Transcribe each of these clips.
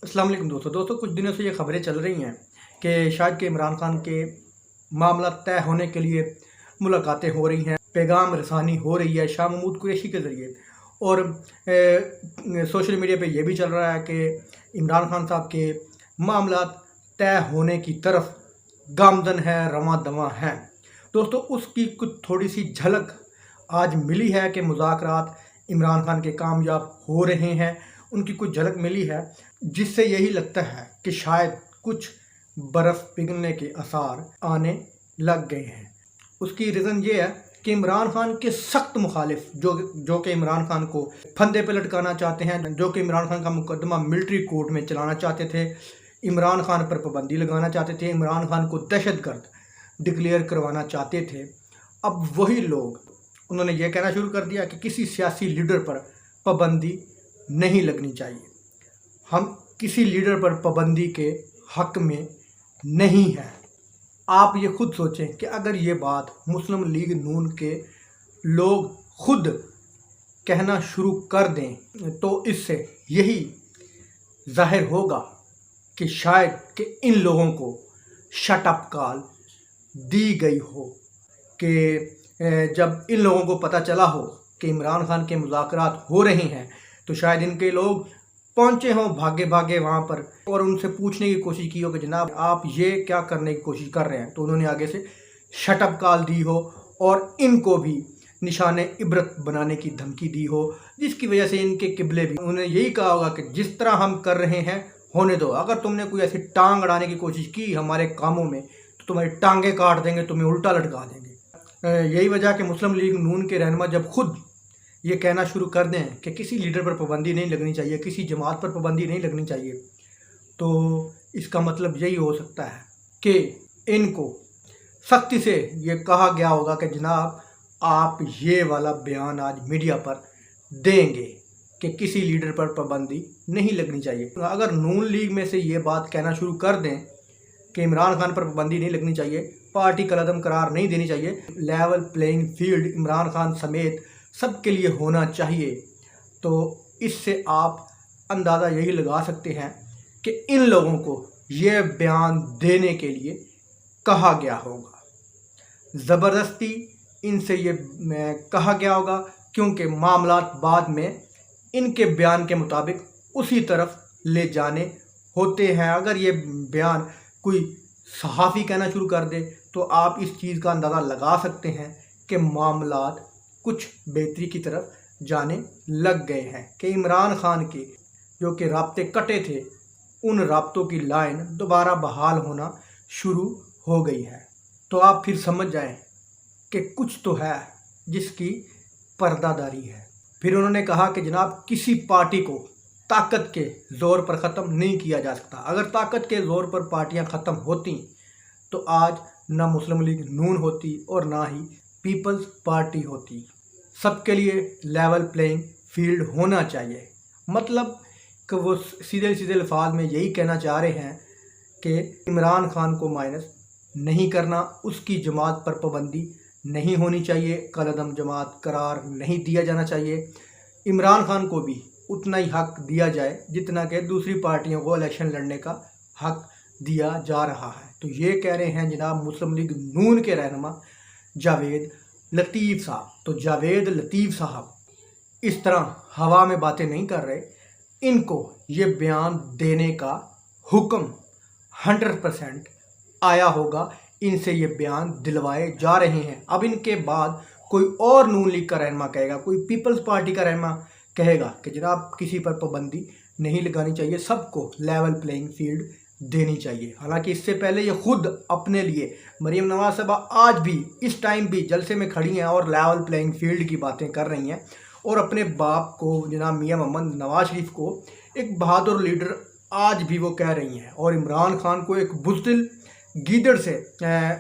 अस्सलाम वालेकुम दोस्तों कुछ दिनों से ये खबरें चल रही हैं कि शायद कि इमरान खान के मामला तय होने के लिए मुलाकातें हो रही हैं, पैगाम रसानी हो रही है शाह महमूद कुरैशी के ज़रिए। और सोशल मीडिया पे ये भी चल रहा है कि इमरान खान साहब के मामला तय होने की तरफ गामजन है, रवां दवां हैं। दोस्तों उसकी कुछ थोड़ी सी झलक आज मिली है कि मुज़ाकरात इमरान खान के कामयाब हो रहे हैं, उनकी कुछ झलक मिली है जिससे यही लगता है कि शायद कुछ बर्फ़ पिघलने के आसार आने लग गए हैं। उसकी रीज़न ये है कि इमरान खान के सख्त मुखालिफ जो कि इमरान खान को फंदे पे लटकाना चाहते हैं, जो कि इमरान खान का मुकदमा मिलिट्री कोर्ट में चलाना चाहते थे, इमरान खान पर पाबंदी लगाना चाहते थे, इमरान खान को दहशतगर्द डिक्लेयर करवाना चाहते थे। अब वही लोग उन्होंने ये कहना शुरू कर दिया कि किसी सियासी लीडर पर पाबंदी नहीं लगनी चाहिए, हम किसी लीडर पर पाबंदी के हक में नहीं हैं। आप ये खुद सोचें कि अगर ये बात मुस्लिम लीग नून के लोग खुद कहना शुरू कर दें तो इससे यही जाहिर होगा कि शायद कि इन लोगों को शट अप कॉल दी गई हो, कि जब इन लोगों को पता चला हो कि इमरान खान के मुज़ाकरात हो रहे हैं तो शायद इनके लोग पहुँचे हों भागे भागे वहाँ पर और उनसे पूछने की कोशिश की हो कि जनाब आप ये क्या करने की कोशिश कर रहे हैं, तो उन्होंने आगे से शटअप कॉल दी हो और इनको भी निशाने इबरत बनाने की धमकी दी हो, जिसकी वजह से इनके किबले भी उन्होंने यही कहा होगा कि जिस तरह हम कर रहे हैं होने दो, अगर तुमने कोई ऐसी टांग अड़ाने की कोशिश की हमारे कामों में तो तुम्हारी टांगें काट देंगे, तुम्हें उल्टा लटका देंगे। यही वजह कि मुस्लिम लीग नून के रहनुमा जब खुद ये कहना शुरू कर दें कि किसी लीडर पर पाबंदी नहीं लगनी चाहिए, किसी जमात पर पाबंदी नहीं लगनी चाहिए, तो इसका मतलब यही हो सकता है कि इनको सख्ती से ये कहा गया होगा कि जनाब आप ये वाला बयान आज मीडिया पर देंगे कि किसी लीडर पर पाबंदी नहीं लगनी चाहिए। अगर नून लीग में से ये बात कहना शुरू कर दें कि इमरान खान पर पाबंदी नहीं लगनी चाहिए, पार्टी कलअदम करार नहीं देनी चाहिए, level playing field Imran Khan समेत सबके लिए होना चाहिए, तो इससे आप अंदाज़ा यही लगा सकते हैं कि इन लोगों को ये बयान देने के लिए कहा गया होगा, ज़बरदस्ती इनसे ये कहा गया होगा, क्योंकि मामलात बाद में इनके बयान के मुताबिक उसी तरफ ले जाने होते हैं। अगर ये बयान कोई सहाफ़ी कहना शुरू कर दे तो आप इस चीज़ का अंदाज़ा लगा सकते हैं कि मामलात कुछ बेहतरी की तरफ जाने लग गए हैं, कि इमरान खान के जो कि राब्ते कटे थे उन राब्तों की लाइन दोबारा बहाल होना शुरू हो गई है। तो आप फिर समझ जाएं कि कुछ तो है जिसकी पर्दादारी है। फिर उन्होंने कहा कि जनाब किसी पार्टी को ताकत के ज़ोर पर ख़त्म नहीं किया जा सकता, अगर ताकत के ज़ोर पर पार्टियां ख़त्म होती तो आज ना मुस्लिम लीग नून होती और ना ही पीपल्स पार्टी होती। सबके लिए लेवल प्लेइंग फील्ड होना चाहिए, मतलब कि वो सीधे सीधे अल्फाज में यही कहना चाह रहे हैं कि इमरान खान को माइनस नहीं करना, उसकी जमात पर पाबंदी नहीं होनी चाहिए, कलअदम जमात करार नहीं दिया जाना चाहिए, इमरान खान को भी उतना ही हक दिया जाए जितना कि दूसरी पार्टियों को इलेक्शन लड़ने का हक दिया जा रहा है। तो ये कह रहे हैं जनाब मुस्लिम लीग नून के रहनुमा जावेद लतीफ़ साहब। तो जावेद लतीफ़ साहब इस तरह हवा में बातें नहीं कर रहे, इनको ये बयान देने का हुक्म 100% आया होगा, इनसे ये बयान दिलवाए जा रहे हैं। अब इनके बाद कोई और नून लीग का रहनुमा कहेगा, कोई पीपल्स पार्टी का रहनुमा कहेगा कि जनाब किसी पर पाबंदी नहीं लगानी चाहिए, सबको लेवल प्लेइंग फील्ड देनी चाहिए। हालांकि इससे पहले ये खुद अपने लिए मरीम नवाज साहबा आज भी इस टाइम भी जलसे में खड़ी हैं और लेवल प्लेइंग फील्ड की बातें कर रही हैं और अपने बाप को जनाब मियां मोहम्मद नवाज शरीफ को एक बहादुर लीडर आज भी वो कह रही हैं और इमरान खान को एक बुज़दिल गीदड़ से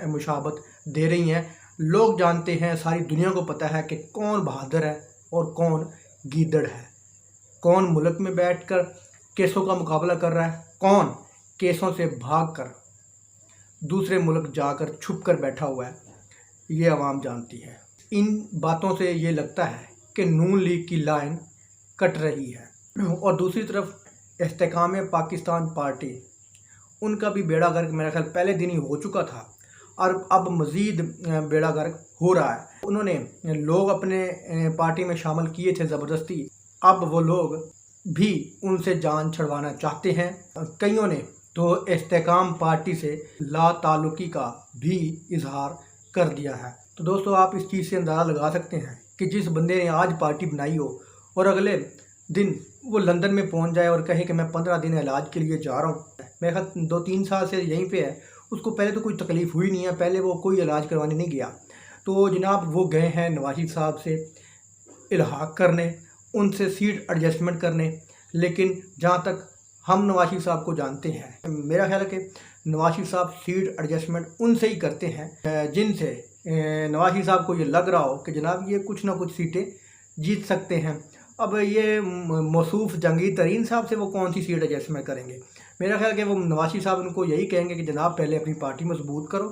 मुशाबत दे रही हैं। लोग जानते हैं, सारी दुनिया को पता है कि कौन बहादुर है और कौन गीदड़ है, कौन मुल्क में बैठकर केसों का मुकाबला कर रहा है, कौन केसों से भागकर दूसरे मुल्क जाकर छुप कर बैठा हुआ है, ये आवाम जानती है। इन बातों से ये लगता है कि नून लीग की लाइन कट रही है और दूसरी तरफ इस्तेकाम पाकिस्तान पार्टी, उनका भी बेड़ा गर्क मेरा ख्याल पहले दिन ही हो चुका था और अब मज़ीद बेड़ा गर्क हो रहा है। उन्होंने लोग अपने पार्टी में शामिल किए थे ज़बरदस्ती, अब वो लोग भी उनसे जान छुड़वाना चाहते हैं। कईयों ने तो इस्तेकाम पार्टी से ला ताल्लुकी का भी इजहार कर दिया है। तो दोस्तों, आप इस चीज़ से अंदाज़ा लगा सकते हैं कि जिस बंदे ने आज पार्टी बनाई हो और अगले दिन वो लंदन में पहुंच जाए और कहे कि मैं 15 दिन इलाज के लिए जा रहा हूँ, मेरे ख्याल 2-3 साल से यहीं पे है, उसको पहले तो कोई तकलीफ़ हुई नहीं है, पहले वो कोई इलाज करवाने नहीं गया। तो जनाब वो गए हैं नवाज साहब से इल्हाक करने, उनसे सीट एडजस्टमेंट करने। लेकिन जहाँ तक हम नवाज साहब को जानते हैं, मेरा ख्याल है कि नवाज साहब सीट एडजस्टमेंट उनसे ही करते हैं जिनसे नवाज साहब को ये लग रहा हो कि जनाब ये कुछ ना कुछ सीटें जीत सकते हैं। अब ये मौसूफ जहांगीर तरीन साहब से वो कौन सी सीट एडजस्टमेंट करेंगे? मेरा ख्याल कि वो नवाज साहब उनको यही कहेंगे कि जनाब पहले अपनी पार्टी मजबूत करो,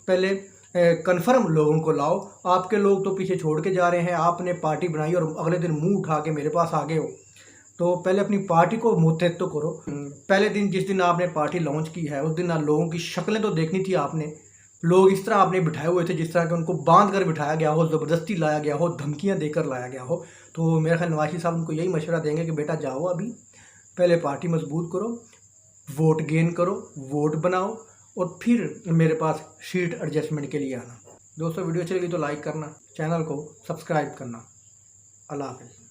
पहले कन्फर्म लोगों को लाओ, आपके लोग तो पीछे छोड़ के जा रहे हैं, आपने पार्टी बनाई और अगले दिन मुंह उठा के मेरे पास आ गए हो, तो पहले अपनी पार्टी को मुतहद तो करो। पहले दिन जिस दिन आपने पार्टी लॉन्च की है उस दिन लोगों की शक्लें तो देखनी थी आपने। लोग इस तरह आपने बिठाए हुए थे जिस तरह के उनको बांध कर बिठाया गया हो, ज़बरदस्ती लाया गया हो, धमकियां देकर लाया गया हो। तो मेरा ख्याल नवाज साहब उनको यही मशवरा देंगे कि बेटा जाओ, अभी पहले पार्टी मजबूत करो, वोट गेन करो, वोट बनाओ और फिर मेरे पास सीट एडजस्टमेंट के लिए आना। दोस्तों, वीडियो अच्छी लगी तो लाइक करना, चैनल को सब्सक्राइब करना। अल्लाह हाफ़िज़।